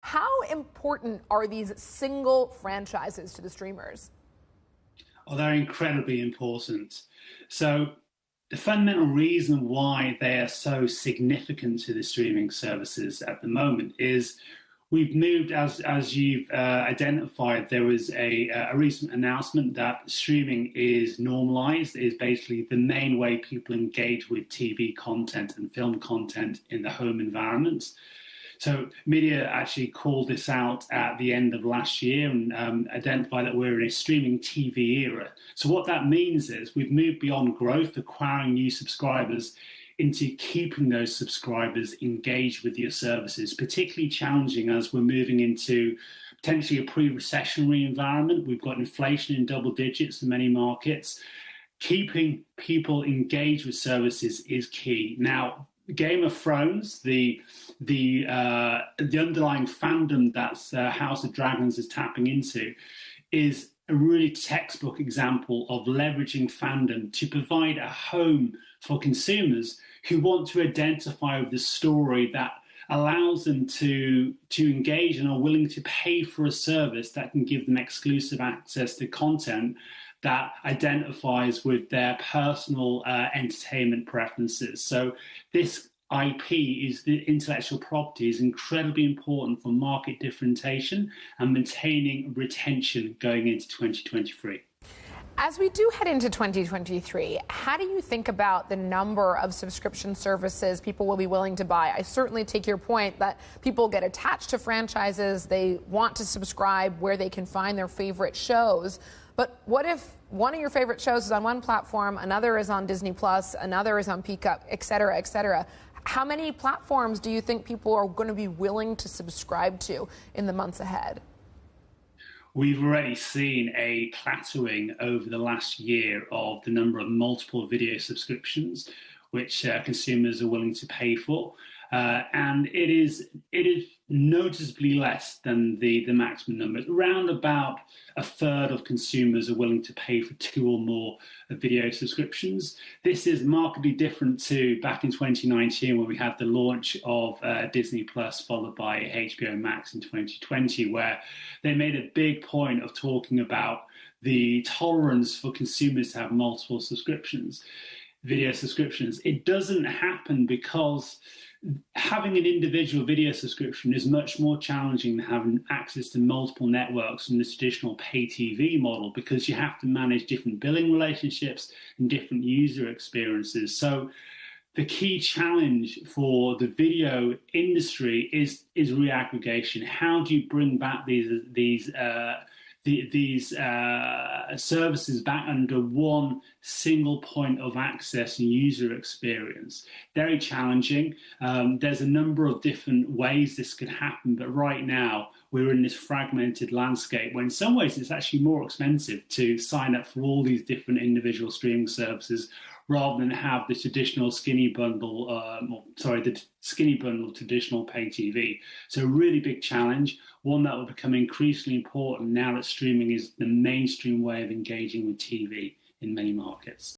How important are these single franchises to the streamers? Oh, they're incredibly important. So the fundamental reason why they are so significant to the streaming services at the moment is we've moved, as you've identified, there was a recent announcement that streaming is normalized, is basically the main way people engage with TV content and film content in the home environment. So media actually called this out at the end of last year and identified that we're in a streaming TV era. So what that means is we've moved beyond growth, acquiring new subscribers, into keeping those subscribers engaged with your services, particularly challenging as we're moving into potentially a pre-recessionary environment. We've got inflation in double digits in many markets. Keeping people engaged with services is key. Now, Game of Thrones, the underlying fandom that House of Dragons is tapping into, is a really textbook example of leveraging fandom to provide a home for consumers who want to identify with the story that allows them to engage and are willing to pay for a service that can give them exclusive access to content that identifies with their personal entertainment preferences. So this IP, is the intellectual property, is incredibly important for market differentiation and maintaining retention going into 2023. As we do head into 2023, how do you think about the number of subscription services people will be willing to buy? I certainly take your point that people get attached to franchises, they want to subscribe where they can find their favorite shows. But what if one of your favorite shows is on one platform, another is on Disney Plus, another is on Peacock, et cetera, et cetera? How many platforms do you think people are going to be willing to subscribe to in the months ahead? We've already seen a plateauing over the last year of the number of multiple video subscriptions which consumers are willing to pay for. And it is noticeably less than the maximum number. Around about a third of consumers are willing to pay for two or more video subscriptions. This is markedly different to back in 2019 when we had the launch of Disney Plus followed by HBO Max in 2020, where they made a big point of talking about the tolerance for consumers to have multiple subscriptions, video subscriptions. It doesn't happen because having an individual video subscription is much more challenging than having access to multiple networks in the traditional pay TV model, because you have to manage different billing relationships and different user experiences. So the key challenge for the video industry is reaggregation. How do you bring back these services back under one single point of access and user experience? Very challenging. There's a number of different ways this could happen, but right now we're in this fragmented landscape where in some ways it's actually more expensive to sign up for all these different individual streaming services rather than have the traditional skinny bundle, the skinny bundle traditional pay TV. So a really big challenge, one that will become increasingly important now that streaming is the mainstream way of engaging with TV in many markets.